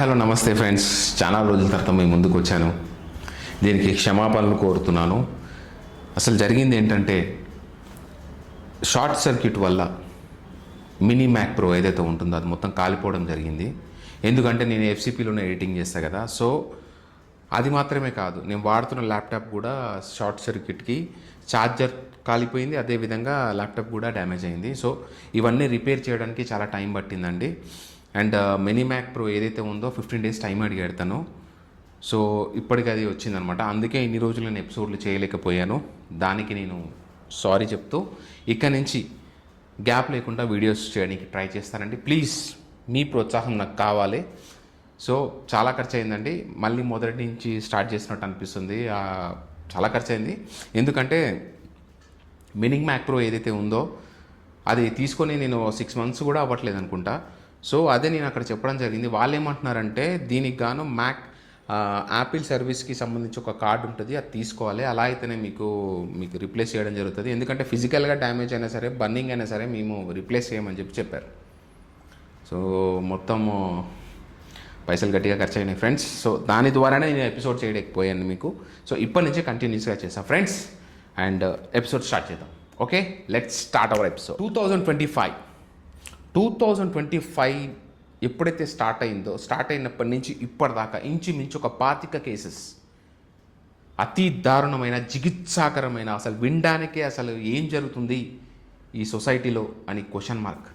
Hello నమస్తే friends, చాలా రోజుల తర్వాత మీ ముందుకు వచ్చాను. దీనికి క్షమాపణలు కోరుతున్నాను. అసలు జరిగింది ఏంటంటే, షార్ట్ సర్క్యూట్ వల్ల మినీ మ్యాక్ ప్రో ఏదైతే ఉంటుందో అది మొత్తం కాలిపోవడం జరిగింది. ఎందుకంటే నేను ఎఫ్సిపిలోనే ఎడిటింగ్ చేస్తాను కదా. సో అది మాత్రమే కాదు, నేను వాడుతున్న ల్యాప్టాప్ కూడా షార్ట్ సర్క్యూట్కి ఛార్జర్ కాలిపోయింది, అదేవిధంగా ల్యాప్టాప్ కూడా డ్యామేజ్ అయింది. సో ఇవన్నీ రిపేర్ చేయడానికి చాలా టైం పట్టిందండి. అండ్ మినీ మ్యాక్ ప్రో ఏదైతే ఉందో 15 days టైం అడిగాడు తను. సో ఇప్పటికి అది వచ్చిందనమాట. అందుకే ఇన్ని రోజులు నేను ఎపిసోడ్లు చేయలేకపోయాను. దానికి నేను సారీ చెప్తూ ఇక నుంచి గ్యాప్ లేకుండా వీడియోస్ చేయడానికి ట్రై చేస్తానండి. ప్లీజ్ మీ ప్రోత్సాహం నాకు కావాలి. సో చాలా ఖర్చు అయిందండి, మళ్ళీ మొదటి నుంచి స్టార్ట్ చేసినట్టు అనిపిస్తుంది. చాలా ఖర్చు అయింది, ఎందుకంటే మినీ మ్యాక్ ప్రో ఏదైతే ఉందో అది తీసుకొని నేను 6 months కూడా అవ్వట్లేదు అనుకుంటా. సో అదే నేను అక్కడ చెప్పడం జరిగింది. వాళ్ళు ఏమంటున్నారంటే, దీనికి గాను యాపిల్ సర్వీస్కి సంబంధించి ఒక కార్డు ఉంటుంది, అది తీసుకోవాలి, అలా అయితేనే మీకు రిప్లేస్ చేయడం జరుగుతుంది. ఎందుకంటే ఫిజికల్గా డ్యామేజ్ అయినా సరే, బర్నింగ్ అయినా సరే మేము రిప్లేస్ చేయమని చెప్పారు. సో మొత్తము పైసలు గట్టిగా ఖర్చు అయినాయి ఫ్రెండ్స్. సో దాని ద్వారానే నేను ఎపిసోడ్ చేయలేకపోయాను మీకు. సో ఇప్పటి నుంచి కంటిన్యూస్గా చేస్తాను ఫ్రెండ్స్. అండ్ ఎపిసోడ్ స్టార్ట్ చేద్దాం. Okay, let's start our episode. 2025 ఎప్పుడైతే స్టార్ట్ అయినప్పటి నుంచి ఇప్పటిదాకా ఇంచుమించు ఒక 25 కేసెస్, అతి దారుణమైన, జిగిత్సాకరమైన, అసలు వినడానికే అసలు ఏం జరుగుతుంది ఈ సొసైటీలో అని క్వశ్చన్ మార్క్.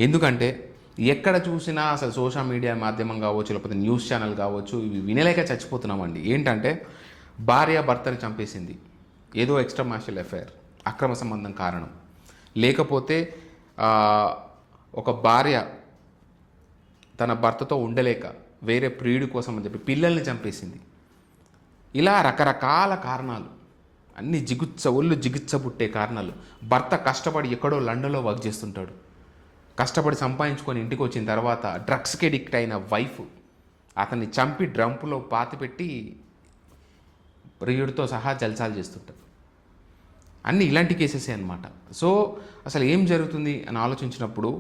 ఎందుకంటే ఎక్కడ చూసినా అసలు సోషల్ మీడియా మాధ్యమం కావచ్చు, లేకపోతే న్యూస్ ఛానల్ కావచ్చు, ఇవి వినలేక చచ్చిపోతున్నామండి. ఏంటంటే భార్య భర్తని చంపేసింది, ఏదో ఎక్స్ట్రా మ్యారిటల్ అఫైర్, అక్రమ సంబంధం కారణం, లేకపోతే ఒక భార్య తన భర్తతో ఉండలేక వేరే ప్రియుడి కోసం అని చెప్పి పిల్లల్ని చంపేసింది. ఇలా రకరకాల కారణాలు, అన్ని జిగుత్స పుట్టే కారణాలు. భర్త కష్టపడి ఎక్కడో లండన్లో వర్క్ చేస్తుంటాడు, కష్టపడి సంపాదించుకొని ఇంటికి వచ్చిన తర్వాత డ్రగ్స్కి ఎడిక్ట్ అయిన వైఫ్ అతన్ని చంపి డ్రంపులో పాతిపెట్టి ప్రియుడితో సహా జల్సాలు చేస్తుంటారు. అన్నీ ఇలాంటి కేసెసే అనమాట. సో అసలు ఏం జరుగుతుంది అని ఆలోచించినప్పుడు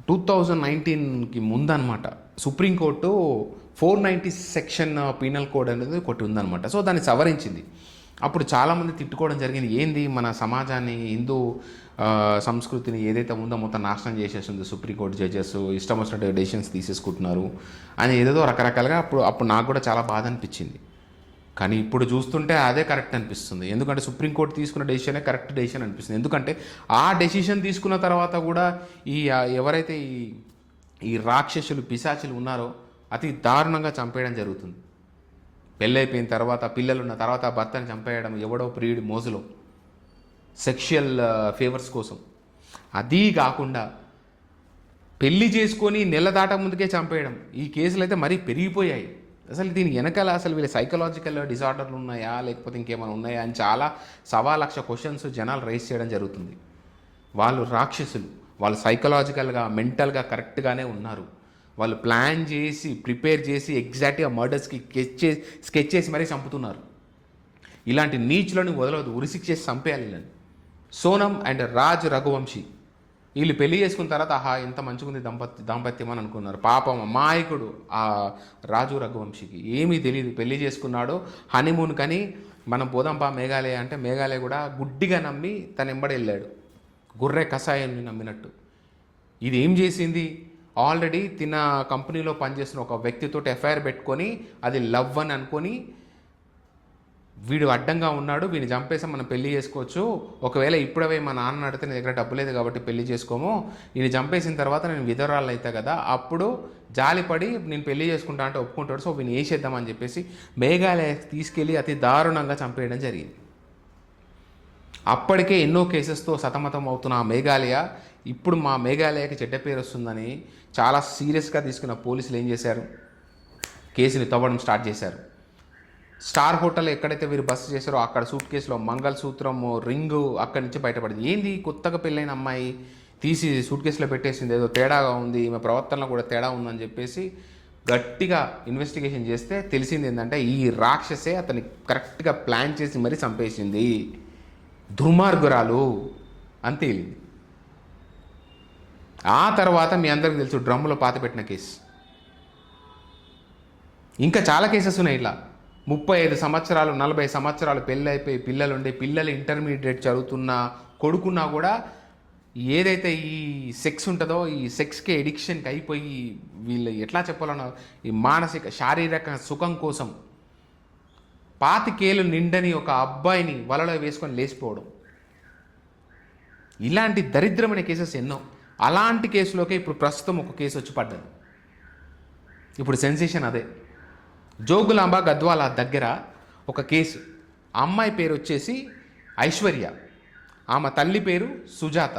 2019కి ముందనమాట సుప్రీంకోర్టు 490 సెక్షన్ పీనల్ కోడ్ అనేది ఒకటి ఉందన్నమాట. సో దాన్ని సవరించింది. అప్పుడు చాలామంది తిట్టుకోవడం జరిగింది, ఏంది మన సమాజాన్ని, హిందూ సంస్కృతిని ఏదైతే ఉందో మొత్తం నాశనం చేసేస్తుంది సుప్రీంకోర్టు జడ్జెస్, ఇష్టం వచ్చినట్టు డెసిషన్స్ తీసేసుకుంటున్నారు అని ఏదేదో రకరకాలుగా అప్పుడు నాకు కూడా చాలా బాధ అనిపించింది. కానీ ఇప్పుడు చూస్తుంటే అదే కరెక్ట్ అనిపిస్తుంది. ఎందుకంటే సుప్రీంకోర్టు తీసుకున్న డెసిషనే కరెక్ట్ డెసిషన్ అనిపిస్తుంది. ఎందుకంటే ఆ డెసిషన్ తీసుకున్న తర్వాత కూడా ఎవరైతే ఈ రాక్షసులు, పిశాచులు ఉన్నారో అతి దారుణంగా చంపేయడం జరుగుతుంది. పెళ్ళైపోయిన తర్వాత, పిల్లలు ఉన్న తర్వాత భర్తని చంపేయడం, ఎవడో ప్రియుడి మోజులో సెక్షువల్ ఫేవర్స్ కోసం. అదీ కాకుండా పెళ్లి చేసుకొని నెల దాట ముందుకే చంపేయడం, ఈ కేసులు అయితే మరీ పెరిగిపోయాయి. అసలు దీని వెనకాల అసలు వీళ్ళ సైకలాజికల్ డిసార్డర్లు ఉన్నాయా, లేకపోతే ఇంకేమైనా ఉన్నాయా అని చాలా 1,00,000 క్వశ్చన్స్ జనాలు రైజ్ చేయడం జరుగుతుంది. వాళ్ళు రాక్షసులు, వాళ్ళు సైకలాజికల్గా, మెంటల్గా కరెక్ట్గానే ఉన్నారు. వాళ్ళు ప్లాన్ చేసి, ప్రిపేర్ చేసి ఎగ్జాక్ట్గా మర్డర్స్కి స్కెచ్ చేసి మరీ చంపుతున్నారు. ఇలాంటి నీచులను వదలవద్దు, ఉరిశిక్ష చేసి చంపేయాలి వీళ్ళని. సోనం అండ్ రాజ్ రఘువంశీ వీళ్ళు పెళ్లి చేసుకున్న తర్వాత ఎంత మంచిగుంది దాంపత్యం అని అనుకున్నారు. పాపం అమాయకుడు ఆ రాజు రఘువంశీకి ఏమీ తెలియదు. పెళ్లి చేసుకున్నాడు హనీమూన్ కని, మనం పోదాంపా మేఘాలయ అంటే మేఘాలయ కూడా గుడ్డిగా నమ్మి తన ఎంబడి వెళ్ళాడు, గుర్రె కషాయాన్ని నమ్మినట్టు. ఇది ఏం చేసింది, ఆల్రెడీ తిన కంపెనీలో పనిచేస్తున్న ఒక వ్యక్తితో ఎఫ్ఐఆర్ పెట్టుకొని అది లవ్ అని అనుకొని, వీడు అడ్డంగా ఉన్నాడు, వీడిని చంపేసాం, మనం పెళ్లి చేసుకోవచ్చు, ఒకవేళ ఇప్పుడవే మా నాన్న అడిగితే నీ దగ్గర డబ్బు లేదు కాబట్టి పెళ్లి చేసుకోము, వీడిని చంపేసిన తర్వాత నేను విధవరాలు అవుతా కదా, అప్పుడు జాలిపడి నేను పెళ్లి చేసుకుంటా అంటే ఒప్పుకుంటాడు. సో వీడిని వేసేద్దామని చెప్పేసి మేఘాలయ తీసుకెళ్ళి అతి దారుణంగా చంపేయడం జరిగింది. అప్పటికే ఎన్నో కేసెస్తో సతమతం అవుతున్న ఆ మేఘాలయ, ఇప్పుడు మా మేఘాలయకి చెడ్డ పేరు వస్తుందని చాలా సీరియస్గా తీసుకున్న పోలీసులు ఏం చేశారు, కేసుని తవ్వడం స్టార్ట్ చేశారు. స్టార్ హోటల్ ఎక్కడైతే వీరు బస్సు చేశారో అక్కడ సూట్ కేసులో మంగళసూత్రము, రింగు అక్కడి నుంచి బయటపడింది. ఏంది కొత్తగా పెళ్ళైన అమ్మాయి తీసి సూట్ కేసులో పెట్టేసింది, ఏదో తేడాగా ఉంది, ఈమె ప్రవర్తనలో కూడా తేడా ఉందని చెప్పేసి గట్టిగా ఇన్వెస్టిగేషన్ చేస్తే తెలిసింది ఏంటంటే, ఈ రాక్షసే అతన్ని కరెక్ట్గా ప్లాన్ చేసి మరీ చంపేసింది, దుర్మార్గురాలు అని తేలింది. ఆ తర్వాత మీ అందరికీ తెలుసు డ్రమ్ములో పాతిపెట్టిన కేసు. ఇంకా చాలా కేసెస్ ఉన్నాయి ఇట్లా 35 సంవత్సరాలు 40 సంవత్సరాలు పెళ్ళైపోయి పిల్లలుండి పిల్లలు ఇంటర్మీడియట్ చదువుతున్నా కొడుకున్నా కూడా ఏదైతే ఈ సెక్స్ ఉంటుందో ఈ సెక్స్కి ఎడిక్షన్కి అయిపోయి వీళ్ళు ఎట్లా చెప్పాలన్నా ఈ మానసిక శారీరక సుఖం కోసం 25 ఏళ్ళు నిండని ఒక అబ్బాయిని వలలో వేసుకొని లేచిపోవడం, ఇలాంటి దరిద్రమైన కేసెస్ ఎన్నో. అలాంటి కేసులోకే ఇప్పుడు ప్రస్తుతం ఒక కేసు వచ్చి పడ్డది. ఇప్పుడు సెన్సేషన్ అదే. జోగులాంబ గద్వాల దగ్గర ఒక కేసు. అమ్మాయి పేరు వచ్చేసి ఐశ్వర్య, ఆమె తల్లి పేరు సుజాత.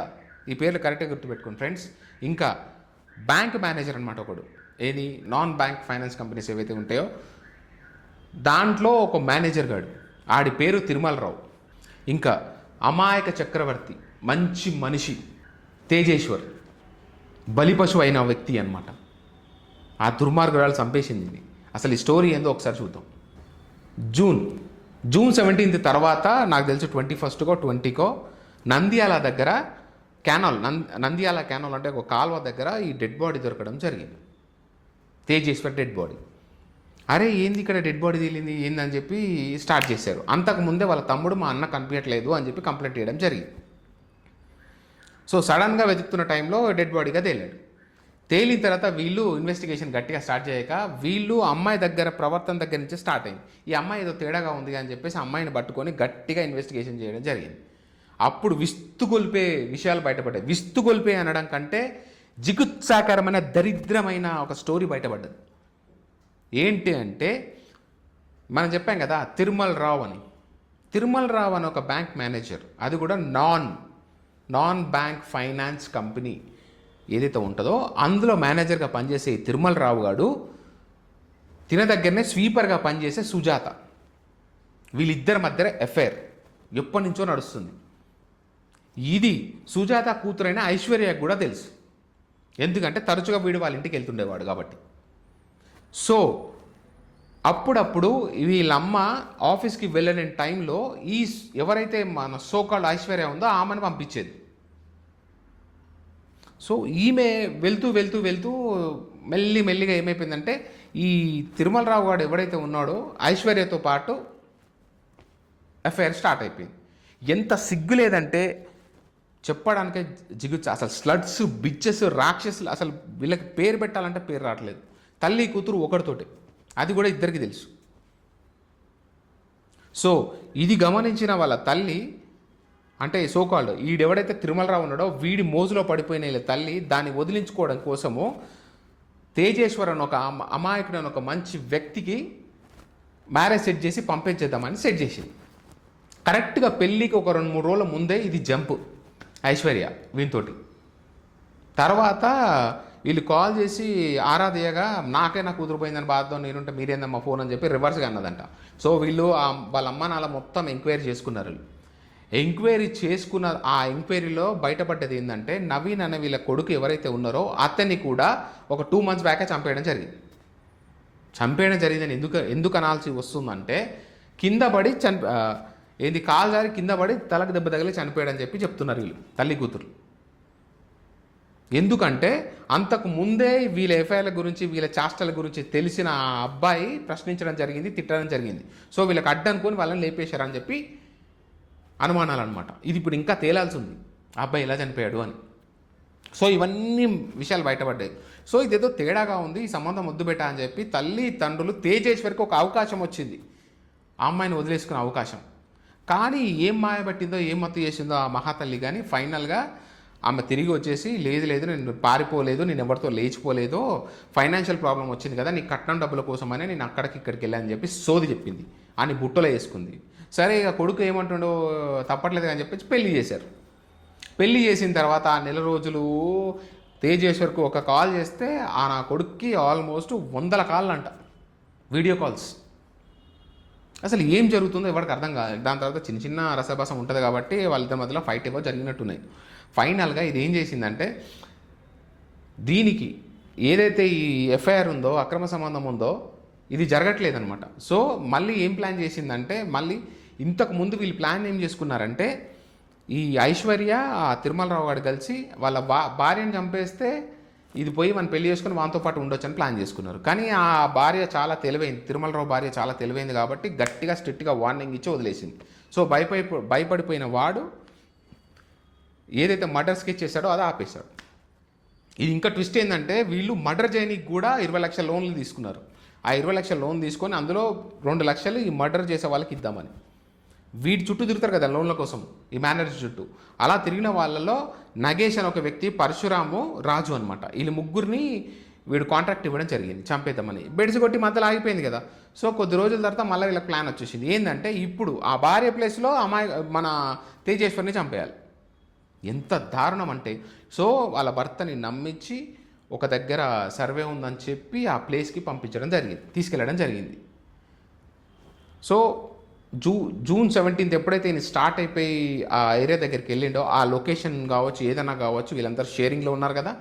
ఈ పేర్లు కరెక్ట్గా గుర్తుపెట్టుకోండి ఫ్రెండ్స్. ఇంకా బ్యాంక్ మేనేజర్ అనమాట ఒకడు, ఏది నాన్ బ్యాంక్ ఫైనాన్స్ కంపెనీస్ ఏవైతే ఉంటాయో దాంట్లో ఒక మేనేజర్ గాడు, ఆడి పేరు తిరుమలరావు. ఇంకా అమాయక చక్రవర్తి, మంచి మనిషి తేజేశ్వర్, బలిపశువు అయిన వ్యక్తి అనమాట. ఆ దుర్మార్గురాలు చంపేసింది. అసలు ఈ స్టోరీ ఏందో ఒకసారి చూద్దాం. జూన్ 17 తర్వాత నాకు తెలిసి 21కో 20కో నంద్యాల దగ్గర క్యానాల్, నంద్యాల క్యానాల్ అంటే ఒక కాలువ దగ్గర ఈ డెడ్ బాడీ దొరకడం జరిగింది. Tejeshwar dead body. అరే ఏంది ఇక్కడ డెడ్ బాడీ తేలింది ఏందని చెప్పి స్టార్ట్ చేశారు. అంతకుముందే వాళ్ళ తమ్ముడు మా అన్న కనిపించట్లేదు అని చెప్పి కంప్లైంట్ చేయడం జరిగింది. సో సడన్గా వెతుకుతున్న టైంలో డెడ్ బాడీగా తేలాడు. తేలిన తర్వాత వీళ్ళు ఇన్వెస్టిగేషన్ గట్టిగా స్టార్ట్ చేయక వీళ్ళు అమ్మాయి దగ్గర ప్రవర్తన దగ్గర నుంచి స్టార్ట్ అయింది. ఈ అమ్మాయి ఏదో తేడాగా ఉంది అని చెప్పేసి అమ్మాయిని పట్టుకొని గట్టిగా ఇన్వెస్టిగేషన్ చేయడం జరిగింది. అప్పుడు విస్తుగొల్పే విషయాలు బయటపడ్డాయి. విస్తుగొల్పే అనడం కంటే జిగుత్సాకరమైన దరిద్రమైన ఒక స్టోరీ బయటపడ్డది. ఏంటి అంటే మనం చెప్పాం కదా తిరుమల రావు అని ఒక బ్యాంక్ మేనేజర్, అది కూడా నాన్ బ్యాంక్ ఫైనాన్స్ కంపెనీ ఏదైతే ఉంటుందో అందులో మేనేజర్గా పనిచేసే తిరుమల రావు గారు తిన దగ్గరనే స్వీపర్గా పనిచేసే సుజాత, వీళ్ళిద్దరి మధ్య ఎఫైర్ ఎప్పటి నుంచో నడుస్తుంది. ఇది సుజాత కూతురైన ఐశ్వర్యకు కూడా తెలుసు, ఎందుకంటే తరచుగా వీడు వాళ్ళ ఇంటికి వెళ్తుండేవాడు కాబట్టి. సో అప్పుడప్పుడు వీళ్ళమ్మ ఆఫీస్కి వెళ్ళని టైంలో ఈ ఎవరైతే మన సోకాల్డ్ ఐశ్వర్య ఉందో ఆమెను పంపించేది. సో ఈమె వెళ్తూ మెల్లిగా ఏమైపోయిందంటే ఈ తిరుమలరావు గారు ఎవడైతే ఉన్నాడో ఐశ్వర్యతో పాటు అఫైర్ స్టార్ట్ అయిపోయింది. ఎంత సిగ్గు లేదంటే చెప్పడానికే జిగుచ్చు. అసలు స్లడ్స్, బిచ్చెస్, రాక్షసులు, అసలు వీళ్ళకి పేరు పెట్టాలంటే పేరు రావట్లేదు. తల్లి కూతురు ఒకటితోటే, అది కూడా ఇద్దరికి తెలుసు. సో ఇది గమనించిన వాళ్ళ తల్లి, అంటే సోకాల్డ్ ఈడెవడైతే తిరుమలరావు ఉన్నాడో వీడి మోజులో పడిపోయిన వీళ్ళ తల్లి దాన్ని వదిలించుకోవడం కోసము తేజేశ్వర్ అని ఒక అమాయకుడు అని ఒక మంచి వ్యక్తికి మ్యారేజ్ సెట్ చేసి పంపించేద్దామని సెట్ చేసింది. కరెక్ట్గా పెళ్ళికి ఒక 2-3 రోజుల ముందే ఇది జంప్ ఐశ్వర్య వీనితోటి. తర్వాత వీళ్ళు కాల్ చేసి ఆరాధయ్యగా నాకే నా కూతురు పోయిందని బాధతో నేనుంటే మీరేందమ్మా ఫోన్ అని చెప్పి రివర్స్గా అన్నదంట. సో వీళ్ళు వాళ్ళ అమ్మ నాన్న మొత్తం ఎంక్వైరీ చేసుకున్నారు. ఎంక్వైరీ చేసుకున్న ఆ ఎంక్వైరీలో బయటపడ్డది ఏంటంటే నవీన్ అనే వీళ్ళ కొడుకు ఎవరైతే ఉన్నారో అతన్ని కూడా ఒక 2 months బ్యాకే చంపేయడం జరిగిందని ఎందుకు అనాల్సి వస్తుందంటే కింద పడి కాలు జారి కింద పడి తలకు దెబ్బ తగిలి చనిపోయాడని చెప్పి చెప్తున్నారు వీళ్ళు తల్లి కూతురు. ఎందుకంటే అంతకు ముందే వీళ్ళ ఎఫ్ఐఆర్ల గురించి వీళ్ళ చేష్టల గురించి తెలిసిన ఆ అబ్బాయి ప్రశ్నించడం జరిగింది, తిట్టడం జరిగింది. సో వీళ్ళకి అడ్డనుకొని వాళ్ళని లేపేశారని చెప్పి అనుమానాలు అనమాట. ఇది ఇప్పుడు ఇంకా తేలాల్సి ఉంది ఆ అబ్బాయి ఎలా చనిపోయాడు అని. సో ఇవన్నీ విషయాలు బయటపడ్డాయి. సో ఇదేదో తేడాగా ఉంది, ఈ సంబంధం వద్దు పెట్టా అని చెప్పి తల్లి తండ్రులు తేజేశ్వరికి ఒక అవకాశం వచ్చింది, ఆ అమ్మాయిని వదిలేసుకునే అవకాశం. కానీ ఏం మాయబట్టిందో ఏం మత్తు చేసిందో ఆ మహాతల్లి. కానీ ఫైనల్గా ఆమె తిరిగి వచ్చేసి లేదు నేను పారిపోలేదు, నేను ఎవరితో లేచిపోలేదు, ఫైనాన్షియల్ ప్రాబ్లం వచ్చింది కదా, నీ కట్నం డబ్బుల కోసమనే నేను ఇక్కడికి వెళ్ళాలని చెప్పి సోది చెప్పింది. అని బుట్టలో వేసుకుంది. సరే ఇక కొడుకు ఏమంటుండో తప్పట్లేదు అని చెప్పేసి పెళ్లి చేశారు. పెళ్లి చేసిన తర్వాత ఆ 4 రోజులు తేజేశ్వర్కు ఒక కాల్ చేస్తే ఆ నా కొడుక్కి ఆల్మోస్ట్ 100 కాళ్ళు అంట, వీడియో కాల్స్. అసలు ఏం జరుగుతుందో ఎవరికి అర్థం కాదు. దాని తర్వాత చిన్న రసభాసం ఉంటుంది కాబట్టి వాళ్ళిద్దరి మధ్యలో ఫైట్ ఏవో జరిగినట్టున్నాయి. ఫైనల్గా ఇది ఏం చేసిందంటే దీనికి ఏదైతే ఈ ఎఫ్ఐఆర్ ఉందో, అక్రమ సంబంధం ఉందో, ఇది జరగట్లేదనమాట. సో మళ్ళీ ఏం ప్లాన్ చేసిందంటే మళ్ళీ ఇంతకు ముందు వీళ్ళు ప్లాన్ ఏం చేసుకున్నారంటే ఈ ఐశ్వర్య ఆ తిరుమలరావు గారు కలిసి వాళ్ళ భార్యను చంపేస్తే ఇది పోయి మన పెళ్లి చేసుకుని వానితో పాటు ఉండొచ్చు అని ప్లాన్ చేసుకున్నారు. కానీ ఆ భార్య చాలా తెలివైంది, తిరుమలరావు భార్య చాలా తెలివైంది కాబట్టి గట్టిగా స్ట్రిక్ట్గా వార్నింగ్ ఇచ్చి వదిలేసింది. సో భయపడిపోయిన వాడు ఏదైతే మర్డర్ స్కెచ్ చేశాడో అది ఆపేశాడు. ఇది ఇంకా ట్విస్ట్ ఏంటంటే వీళ్ళు మర్డర్ చేయడానికి కూడా 20 లక్షల లోన్లు తీసుకున్నారు. ఆ 20 లక్షల లోన్ తీసుకొని అందులో 2 లక్షలు ఈ మర్డర్ చేసే వాళ్ళకి ఇద్దామని. వీటి చుట్టూ తిరుగుతారు కదా లోన్ల కోసం, ఈ మేనేజర్ చుట్టూ. అలా తిరిగిన వాళ్ళలో నగేష్ అని ఒక వ్యక్తి, పరశురాము, రాజు అనమాట. వీళ్ళు ముగ్గురిని వీడు కాంట్రాక్ట్ ఇవ్వడం జరిగింది చంపేద్దామని. బెడిసి కొట్టి మధ్యలో ఆగిపోయింది కదా. సో కొద్ది రోజుల తర్వాత మళ్ళీ వీళ్ళకి ప్లాన్ వచ్చేసింది. ఏంటంటే ఇప్పుడు ఆ భార్య ప్లేస్లో మన తేజేశ్వరిని చంపేయాలి. ఎంత దారుణం అంటే, సో వాళ్ళ భర్తని నమ్మించి ఒక దగ్గర సర్వే ఉందని చెప్పి ఆ ప్లేస్కి తీసుకెళ్ళడం జరిగింది. సో జూన్ 17 ఎప్పుడైతే ఈయన స్టార్ట్ అయిపోయి ఆ ఏరియా దగ్గరికి వెళ్ళిండో, ఆ లొకేషన్ కావచ్చు ఏదైనా కావచ్చు, వీళ్ళందరూ షేరింగ్లో ఉన్నారు కదా,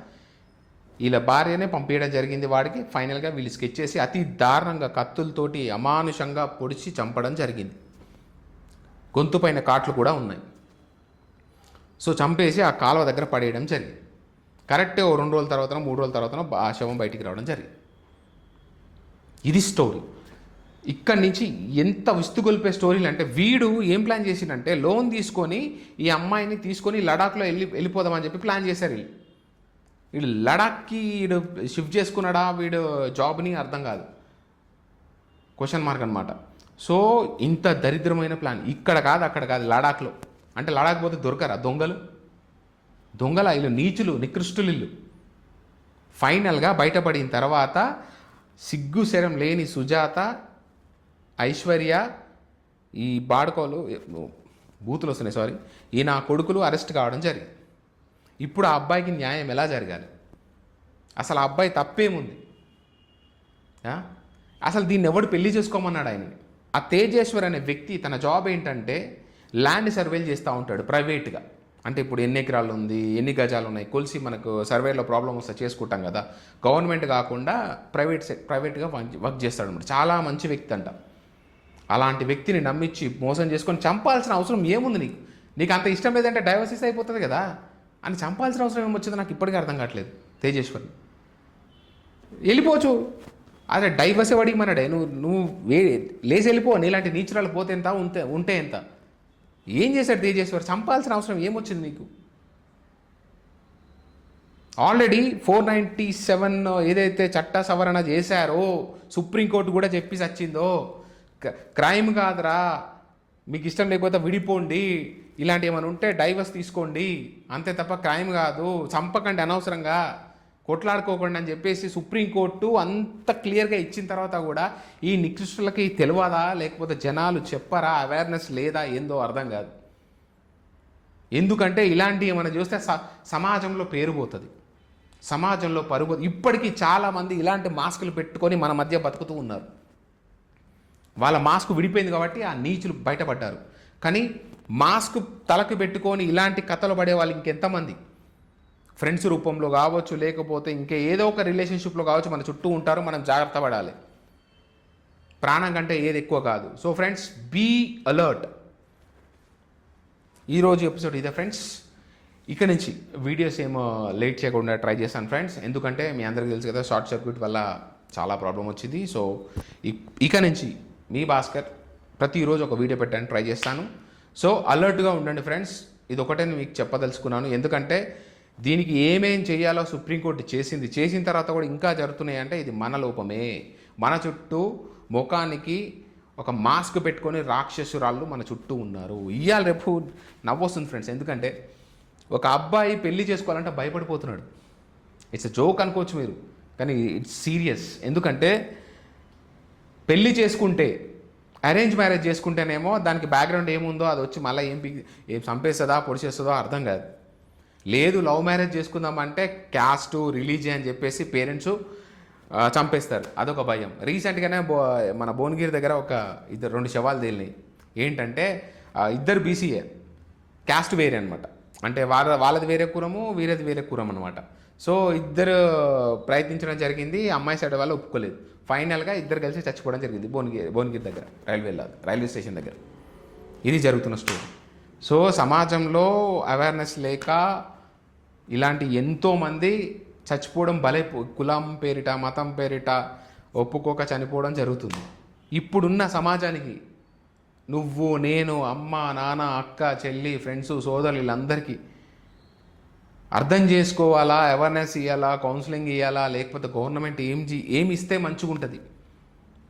వీళ్ళ భార్యనే పంపించడం జరిగింది వాడికి. ఫైనల్గా వీళ్ళు స్కెచ్ చేసి అతి దారుణంగా కత్తులతోటి అమానుషంగా పొడిచి చంపడం జరిగింది. గొంతు పైన కాట్లు కూడా ఉన్నాయి. సో చంపేసి ఆ కాలువ దగ్గర పడేయడం జరిగింది. కరెక్టే 2 రోజుల తర్వాత 3 రోజుల తర్వాత ఆ శవం బయటికి రావడం జరిగింది. ఇది స్టోరీ. ఇక్కడి నుంచి ఎంత విస్తుగొల్పే స్టోరీలు అంటే, వీడు ఏం ప్లాన్ చేసిండంటే లోన్ తీసుకొని ఈ అమ్మాయిని తీసుకొని లడాఖ్లో వెళ్ళిపోదామని చెప్పి ప్లాన్ చేశారు. వీడు లడాఖ్కి వీడు షిఫ్ట్ చేసుకున్నాడా వీడు జాబ్ని అర్థం కాదు, క్వశ్చన్ మార్క్ అనమాట. సో ఇంత దరిద్రమైన ప్లాన్ ఇక్కడ కాదు అక్కడ కాదు, లడాఖ్లో. అంటే లడాఖ్ పోతే దొరకరా దొంగల ఇల్లు, నీచులు, నికృష్టులు ఇల్లు. ఫైనల్గా బయటపడిన తర్వాత సిగ్గు శరం లేని సుజాత, ఐశ్వర్య, ఈ బాడుకోలు, బూతులు వస్తున్నాయి ఈ నా కొడుకులు అరెస్ట్ కావడం జరిగింది. ఇప్పుడు ఆ అబ్బాయికి న్యాయం ఎలా జరగాలి? అసలు ఆ అబ్బాయి తప్పేముంది? అసలు దీన్ని ఎవడు పెళ్లి చేసుకోమన్నాడు ఆయనని? ఆ తేజేశ్వర్ అనే వ్యక్తి తన జాబ్ ఏంటంటే ల్యాండ్ సర్వేలు చేస్తూ ఉంటాడు ప్రైవేట్గా. అంటే ఇప్పుడు ఎన్ని ఎకరాలు ఉంది, ఎన్ని గజాలు ఉన్నాయి కొలిసి మనకు సర్వేలో ప్రాబ్లం వస్తే చేసుకుంటాం కదా. గవర్నమెంట్ కాకుండా ప్రైవేట్గా వర్క్ చేస్తాడు అనమాట. చాలా మంచి వ్యక్తి అంట. అలాంటి వ్యక్తిని నమ్మించి మోసం చేసుకొని చంపాల్సిన అవసరం ఏముంది? నీకు అంత ఇష్టం లేదంటే డైవర్సిస్ అయిపోతుంది కదా అని చంపాల్సిన అవసరం ఏమొచ్చిందో నాకు ఇప్పటికీ అర్థం కావట్లేదు. తేజేశ్వర్ని వెళ్ళిపోవచ్చు, అదే డైవర్స్ అడిగమన్నాడే, నువ్వు లేచి వెళ్ళిపో, నీలాంటి నీచురాలు పోతే ఎంత ఉంటే ఎంత. ఏం చేశాడు తేజేశ్వర్? చంపాల్సిన అవసరం ఏమొచ్చింది నీకు? ఆల్రెడీ 497 ఏదైతే చట్ట సవరణ చేశారో సుప్రీంకోర్టు కూడా చెప్పి సచ్చిందో, క్రైమ్ కాదురా, మీకు ఇష్టం లేకపోతే విడిపోండి, ఇలాంటి ఏమైనా ఉంటే డైవర్స్ తీసుకోండి, అంతే తప్ప క్రైమ్ కాదు, చంపకండి అనవసరంగా, కొట్లాడుకోకండి అని చెప్పేసి సుప్రీంకోర్టు అంత క్లియర్గా ఇచ్చిన తర్వాత కూడా ఈ నికృష్టులకి తెలియదా, లేకపోతే జనాలు చెప్పరా, అవేర్నెస్ లేదా, ఏందో అర్థం కాదు. ఎందుకంటే ఇలాంటివి మనం చూస్తే సమాజంలో పేరు పోతుంది, సమాజంలో పరుగు. ఇప్పటికీ చాలామంది ఇలాంటి మాస్కులు పెట్టుకొని మన మధ్య బతుకుతూ ఉన్నారు. వాళ్ళ మాస్క్ విడిపోయింది కాబట్టి ఆ నీచులు బయటపడ్డారు. కానీ మాస్క్ తలకు పెట్టుకొని ఇలాంటి కథలు పడే వాళ్ళు ఇంకెంతమంది ఫ్రెండ్స్ రూపంలో కావచ్చు, లేకపోతే ఇంకే ఏదో ఒక రిలేషన్షిప్లో కావచ్చు మన చుట్టూ ఉంటారు. మనం జాగ్రత్త పడాలి, ప్రాణం కంటే ఏది ఎక్కువ కాదు. So friends, be alert. ఈరోజు ఎపిసోడ్ ఇదే ఫ్రెండ్స్. ఇక నుంచి వీడియోస్ ఏమో లేట్ చేయకుండా ట్రై చేస్తాను ఫ్రెండ్స్, ఎందుకంటే మీ అందరికీ తెలుసు కదా షార్ట్ సర్క్యూట్ వల్ల చాలా ప్రాబ్లం వచ్చింది. సో ఇక నుంచి మీ భాస్కర్ ప్రతిరోజు ఒక వీడియో పెట్టడానికి ట్రై చేస్తాను. సో అలర్ట్గా ఉండండి ఫ్రెండ్స్. ఇది ఒకటే మీకు చెప్పదలుచుకున్నాను, ఎందుకంటే దీనికి ఏమేం చేయాలో సుప్రీంకోర్టు చేసిన తర్వాత కూడా ఇంకా జరుగుతున్నాయి అంటే ఇది మన లోపమే. మన చుట్టూ ముఖానికి ఒక మాస్క్ పెట్టుకొని రాక్షసురాళ్ళు మన చుట్టూ ఉన్నారు. ఇవాళ రేపు నవ్వొస్తుంది ఫ్రెండ్స్, ఎందుకంటే ఒక అబ్బాయి పెళ్లి చేసుకోవాలంటే భయపడిపోతున్నాడు. ఇట్స్ ఎ జోక్ అనుకోవచ్చు మీరు, కానీ ఇట్స్ సీరియస్. ఎందుకంటే పెళ్లి చేసుకుంటే, అరేంజ్ మ్యారేజ్ చేసుకుంటేనేమో దానికి బ్యాక్గ్రౌండ్ ఏముందో అది వచ్చి మళ్ళీ ఏం చంపేస్తుందా పొడిచేస్తుందో అర్థం కాదు. లేదు లవ్ మ్యారేజ్ చేసుకుందామంటే క్యాస్ట్, రిలీజియన్ అని చెప్పేసి పేరెంట్స్ చంపేస్తారు, అదొక భయం. రీసెంట్గానే మన భువనగిరి దగ్గర ఒక 2 శవాలు తేలినాయి. ఏంటంటే ఇద్దరు బీసీఏ, క్యాస్ట్ వేరే అనమాట. అంటే వాళ్ళది వేరే కులము, వీరది వేరే కులం అనమాట. సో ఇద్దరు ప్రయత్నించడం జరిగింది, అమ్మాయి సైడ్ వాళ్ళు ఒప్పుకోలేదు. ఫైనల్గా ఇద్దరు కలిసి చచ్చిపోవడం జరిగింది భువనగిరి దగ్గర, రైల్వే స్టేషన్ దగ్గర. ఇది జరుగుతున్న స్టోరీ. సో సమాజంలో అవేర్నెస్ లేక ఇలాంటి ఎంతోమంది చచ్చిపోవడం కులం పేరిట మతం పేరిట ఒప్పుకోక చనిపోవడం జరుగుతుంది. ఇప్పుడున్న సమాజానికి నువ్వు నేను అమ్మ నాన్న అక్క చెల్లి ఫ్రెండ్స్ సోదరులు వీళ్ళందరికీ అర్థం చేసుకోవాలా, అవేర్నెస్ ఇవ్వాలా, కౌన్సిలింగ్ ఇవ్వాలా, లేకపోతే గవర్నమెంట్ ఏమి ఇస్తే మంచిగా ఉంటుంది,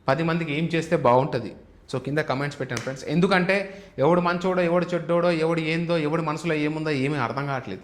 10 మందికి ఏం చేస్తే బాగుంటుంది. సో కింద కమెంట్స్ పెట్టండి ఫ్రెండ్స్. ఎందుకంటే ఎవడు మంచోడో ఎవడు చెడ్డోడో ఎవడు ఏందో ఎవడి మనసులో ఏముందో ఏమీ అర్థం కావట్లేదు.